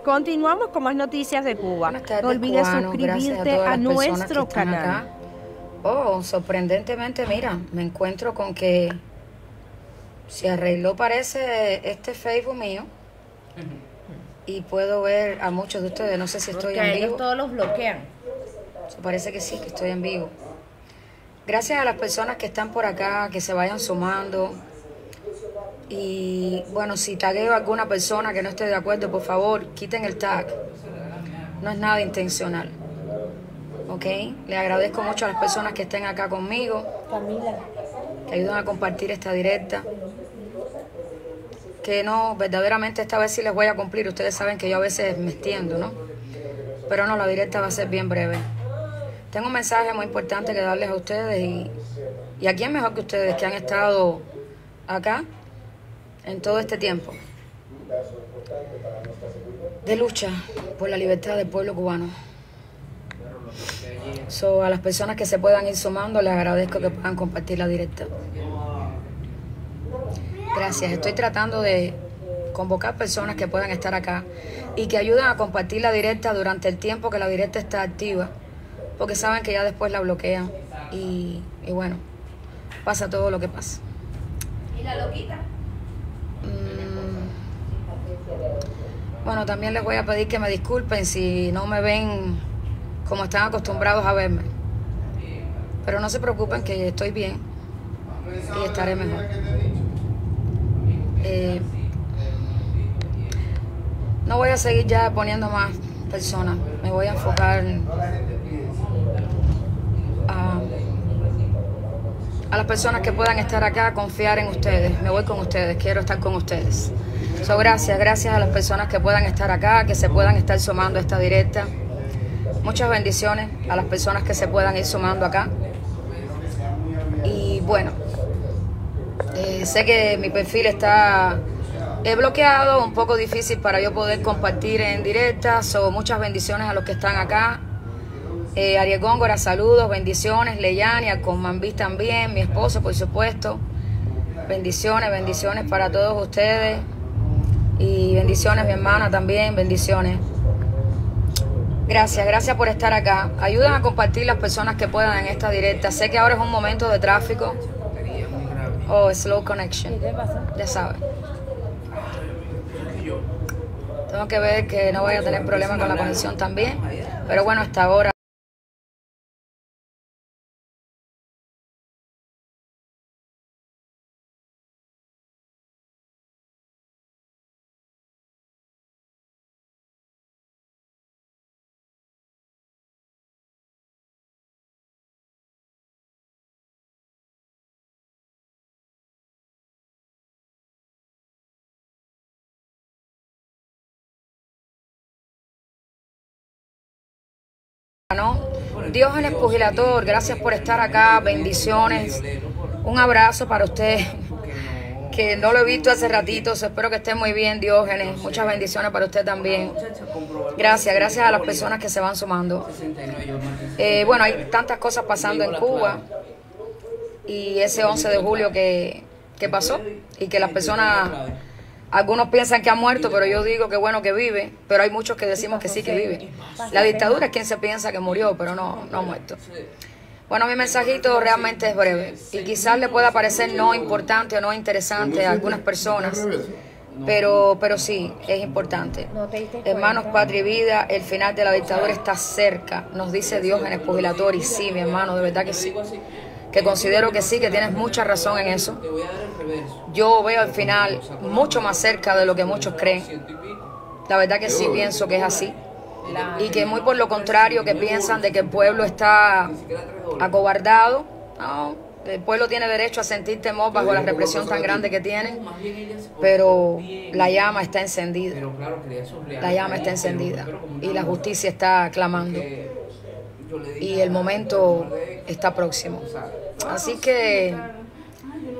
Continuamos con más noticias de Cuba. Buenas tardes, No olvides cubanos. suscribirte a nuestro canal. Acá. Oh, sorprendentemente, mira, me encuentro con que se arregló, parece, este Facebook mío. Y puedo ver a muchos de ustedes, no sé si estoy en vivo. Ellos todos los bloquean. Parece que sí, que estoy en vivo. Gracias a las personas que están por acá, que se vayan sumando. Y bueno, si tagueo a alguna persona que no esté de acuerdo, por favor, quiten el tag. No es nada intencional. ¿Ok? Le agradezco mucho a las personas que estén acá conmigo, Camila, que ayudan a compartir esta directa. Que no, verdaderamente esta vez sí les voy a cumplir. Ustedes saben que yo a veces me extiendo, ¿no? Pero no, la directa va a ser bien breve. Tengo un mensaje muy importante que darles a ustedes y a quién mejor que ustedes que han estado acá en todo este tiempo de lucha por la libertad del pueblo cubano. A las personas que se puedan ir sumando, les agradezco que puedan compartir la directa. Gracias. Estoy tratando de convocar personas que puedan estar acá y que ayuden a compartir la directa durante el tiempo que la directa está activa, porque saben que ya después la bloquean y bueno, pasa todo lo que pasa. ¿Y la loquita? Bueno, también les voy a pedir que me disculpen si no me ven como están acostumbrados a verme. Pero no se preocupen que estoy bien y estaré mejor. No voy a seguir ya poniendo más personas. Me voy a enfocar a las personas que puedan estar acá, confiar en ustedes. Me voy con ustedes, quiero estar con ustedes. Gracias a las personas que puedan estar acá, que se puedan estar sumando a esta directa. Muchas bendiciones a las personas que se puedan ir sumando acá. Y bueno, sé que mi perfil está bloqueado, un poco difícil para yo poder compartir en directa. Muchas bendiciones a los que están acá. Ariel Góngora, saludos, bendiciones. Leyania, con Mambis también, mi esposo, por supuesto. Bendiciones para todos ustedes. Y bendiciones, mi hermana también, bendiciones. Gracias por estar acá. Ayuden a compartir las personas que puedan en esta directa. Sé que ahora es un momento de tráfico. Oh, slow connection. Ya saben. Tengo que ver que no vaya a tener problemas con la conexión también. Pero bueno, hasta ahora. ¿No? Diógenes Pugilator, gracias por estar acá, bendiciones, un abrazo para usted, que no lo he visto hace ratito, espero que esté muy bien, Diógenes, muchas bendiciones para usted también. Gracias a las personas que se van sumando. Bueno, hay tantas cosas pasando en Cuba y ese 11 de julio que pasó y que las personas... Algunos piensan que ha muerto, pero yo digo que bueno que vive, pero hay muchos que decimos que sí que vive. La dictadura es quien se piensa que murió, pero no ha muerto. Bueno, mi mensajito realmente es breve y quizás le pueda parecer no importante o no interesante a algunas personas, pero sí, es importante. Hermanos, patria y vida, el final de la dictadura está cerca, nos dice Diógenes Pugilator, y sí, mi hermano, de verdad que sí. Que considero que sí, que tienes mucha razón en eso. Yo veo al final mucho más cerca de lo que muchos creen. La verdad que sí pienso que es así. Y que muy por lo contrario, que piensan de que el pueblo está acobardado. No, el pueblo tiene derecho a sentir temor bajo la represión tan grande que tiene. Pero la llama está encendida. La llama está encendida. Y la justicia está clamando. Y el momento está próximo. Así que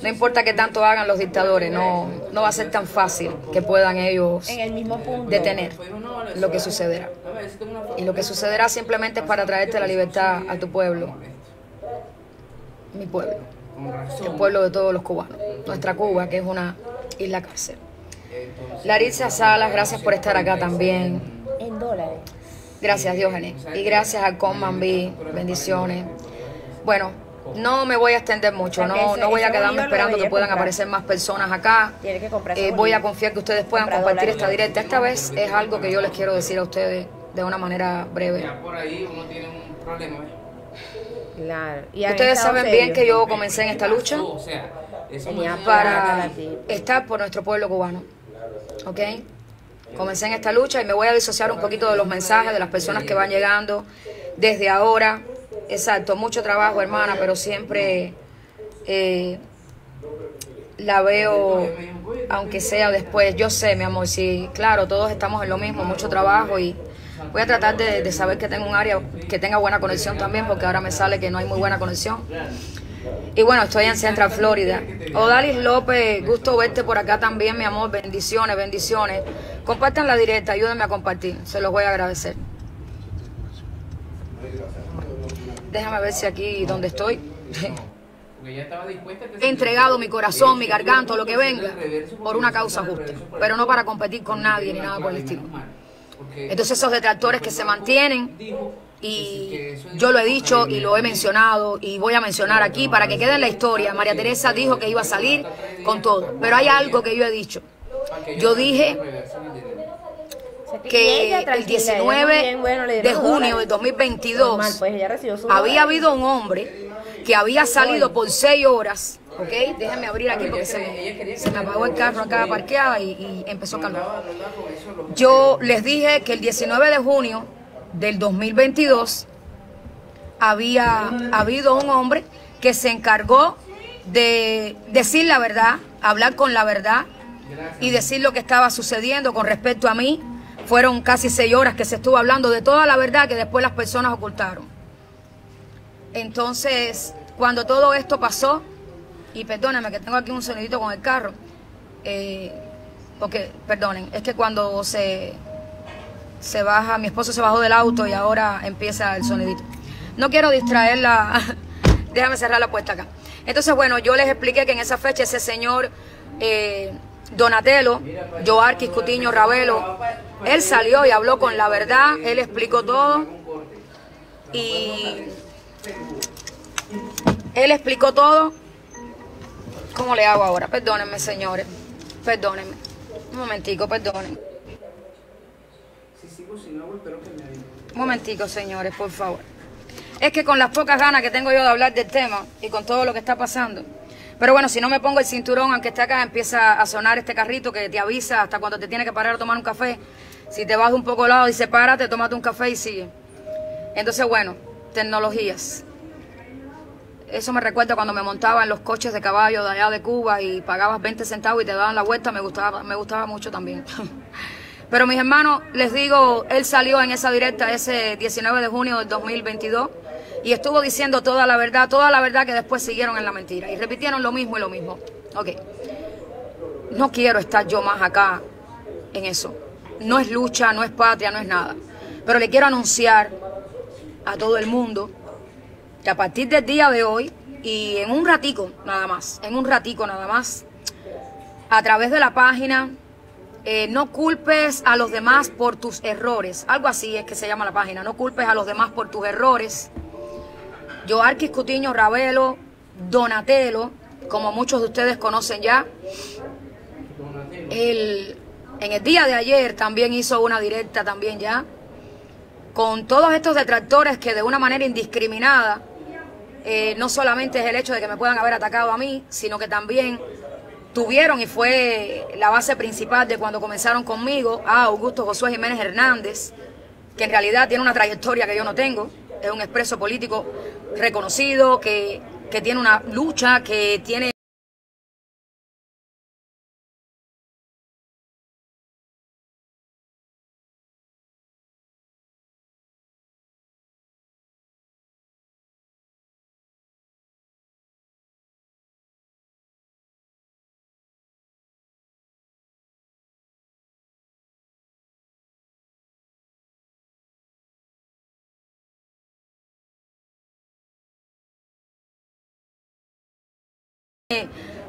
no importa qué tanto hagan los dictadores, no va a ser tan fácil que puedan ellos detener lo que sucederá. Y lo que sucederá simplemente es para traerte la libertad a tu pueblo, mi pueblo, el pueblo de todos los cubanos, nuestra Cuba, que es una isla cárcel. Laritza Salas, gracias por estar acá también. En dólares. Gracias, Diógenes. Y gracias a Conman B. Bendiciones. Bueno, no me voy a extender mucho, no voy a quedarme esperando que puedan aparecer más personas acá. Tiene que comprar Voy a confiar que ustedes puedan compartir esta directa. Esta vez es algo que yo les quiero decir a ustedes de una manera breve. Ya por ahí uno tiene un problema. Claro. Ustedes saben bien que yo comencé en esta lucha O sea, eso para estar por nuestro pueblo cubano. ¿Ok? Comencé en esta lucha y me voy a disociar un poquito de los mensajes de las personas que van llegando desde ahora. Exacto, mucho trabajo, hermana, pero siempre la veo, aunque sea después. Yo sé, mi amor, sí, claro, todos estamos en lo mismo, mucho trabajo, y voy a tratar de saber que tengo un área que tenga buena conexión también, porque ahora me sale que no hay muy buena conexión. Y bueno, estoy en Central Florida. Odalis López, gusto verte por acá también, mi amor. Bendiciones, bendiciones. Compartan la directa, ayúdenme a compartir, se los voy a agradecer. Déjame ver si aquí donde estoy he entregado mi corazón, mi garganta, lo que venga, por una causa justa, pero no para competir con nadie ni nada por el estilo. Entonces esos detractores que se mantienen, y yo lo he dicho y lo he mencionado y voy a mencionar aquí para que quede en la historia. María Teresa dijo que iba a salir con todo, pero hay algo que yo he dicho. Yo dije que el 19 de junio de 2022 había habido un hombre que había salido por 6 horas, ¿ok? Déjenme abrir aquí porque se me apagó el carro acá parqueada y empezó a calmar. Yo les dije que el 19 de junio del 2022 había habido un hombre que se encargó de decir la verdad, hablar con la verdad y decir lo que estaba sucediendo con respecto a mí. Fueron casi 6 horas que se estuvo hablando de toda la verdad que después las personas ocultaron. Entonces, cuando todo esto pasó, y perdónenme que tengo aquí un sonidito con el carro, porque, perdonen, es que cuando se baja, mi esposo se bajó del auto y ahora empieza el sonidito. No quiero distraerla, déjame cerrar la puerta acá. Entonces, bueno, yo les expliqué que en esa fecha ese señor Donatello, Joarquis Cutiño Ravelo, él salió y habló con la verdad, él explicó todo y él explicó todo. ¿Cómo le hago ahora? Perdónenme, señores, perdónenme, un momentico, perdonen. Un momentico, señores, por favor. Es que con las pocas ganas que tengo yo de hablar del tema y con todo lo que está pasando. Pero bueno, si no me pongo el cinturón, aunque esté acá, empieza a sonar este carrito que te avisa hasta cuando te tiene que parar a tomar un café. Si te vas de un poco al lado, dice párate, tómate un café y sigue. Entonces, bueno, tecnologías. Eso me recuerda cuando me montaba en los coches de caballo de allá de Cuba y pagabas 20 centavos y te daban la vuelta. Me gustaba mucho también. Pero mis hermanos, les digo, él salió en esa directa ese 19 de junio del 2022 y estuvo diciendo toda la verdad que después siguieron en la mentira y repitieron lo mismo y lo mismo. Ok, no quiero estar yo más acá en eso. No es lucha, no es patria, no es nada. Pero le quiero anunciar a todo el mundo que a partir del día de hoy y en un ratico nada más, a través de la página no culpes a los demás por tus errores. Algo así es que se llama la página. No culpes a los demás por tus errores. Joarquis Cutiño Ravelo, Donatello, como muchos de ustedes conocen ya. Él, en el día de ayer también hizo una directa también ya. Con todos estos detractores que de una manera indiscriminada, no solamente es el hecho de que me puedan haber atacado a mí, sino que también tuvieron, y fue la base principal de cuando comenzaron conmigo, a Augusto Josué Jiménez Hernández, que en realidad tiene una trayectoria que yo no tengo, es un expreso político reconocido, que tiene una lucha, que tiene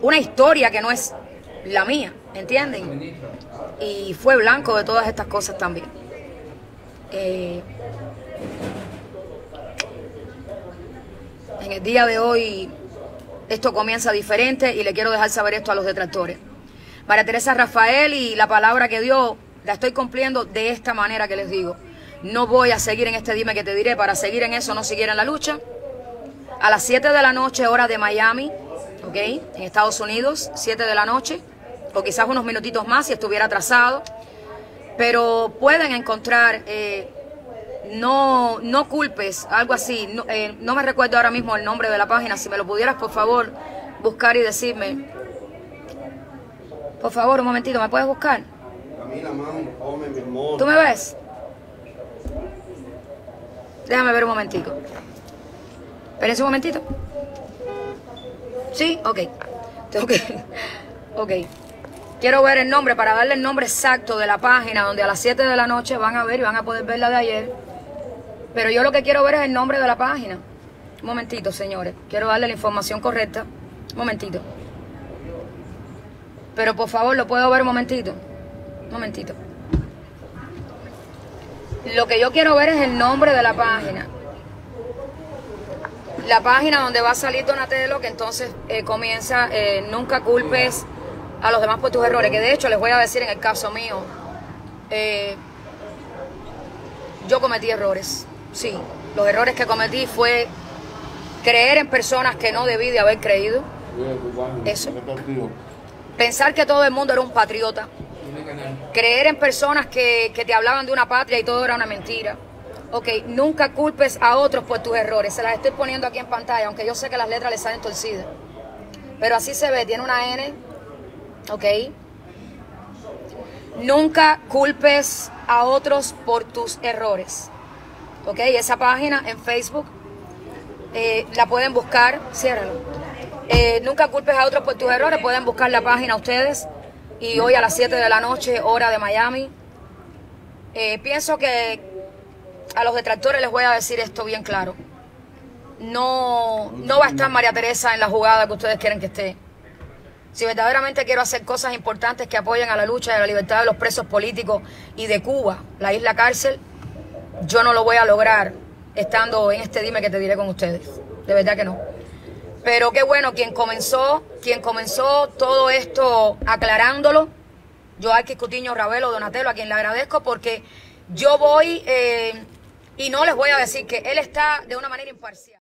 una historia que no es la mía, ¿entienden? Y fue blanco de todas estas cosas también. En el día de hoy esto comienza diferente y le quiero dejar saber esto a los detractores. María Teresa Rafael, y la palabra que dio la estoy cumpliendo de esta manera que les digo. No voy a seguir en este dime que te diré para seguir en eso, no seguir en la lucha. A las 7 de la noche, hora de Miami, ¿ok? En Estados Unidos, 7 de la noche, o quizás unos minutitos más si estuviera atrasado. Pero pueden encontrar, no culpes, algo así. No me recuerdo ahora mismo el nombre de la página. Si me lo pudieras, por favor, buscar y decirme. Por favor, un momentito, ¿me puedes buscar? Camila, mami, come, mi amor. ¿Tú me ves? Déjame ver un momentito. Espérense un momentito. ¿Sí? Ok. Ok. Quiero ver el nombre para darle el nombre exacto de la página donde a las 7 de la noche van a ver y van a poder ver la de ayer. Pero yo lo que quiero ver es el nombre de la página. Un momentito, señores. Quiero darle la información correcta. Un momentito. Pero por favor, ¿lo puedo ver un momentito? Un momentito. Lo que yo quiero ver es el nombre de la página. La página donde va a salir Donatello, que entonces comienza, nunca culpes a los demás por tus errores. Que de hecho les voy a decir en el caso mío, yo cometí errores. Sí, los errores que cometí fue creer en personas que no debí de haber creído. Eso. Pensar que todo el mundo era un patriota. Creer en personas que te hablaban de una patria y todo era una mentira. Ok, nunca culpes a otros por tus errores. Se las estoy poniendo aquí en pantalla, aunque yo sé que las letras les salen torcidas. Pero así se ve, tiene una N. Ok. Nunca culpes a otros por tus errores. Ok, esa página en Facebook la pueden buscar. Ciérralo. Nunca culpes a otros por tus errores. Pueden buscar la página ustedes. Y hoy a las 7 de la noche, hora de Miami. Pienso que a los detractores les voy a decir esto bien claro. No va a estar María Teresa en la jugada que ustedes quieren que esté. Si verdaderamente quiero hacer cosas importantes que apoyen a la lucha y a la libertad de los presos políticos y de Cuba, la isla cárcel, yo no lo voy a lograr estando en este dime que te diré con ustedes. De verdad que no. Pero qué bueno, quien comenzó todo esto aclarándolo, Joaquín Cutiño Ravelo, Donatello, a quien le agradezco, porque yo voy y no les voy a decir que él está de una manera imparcial.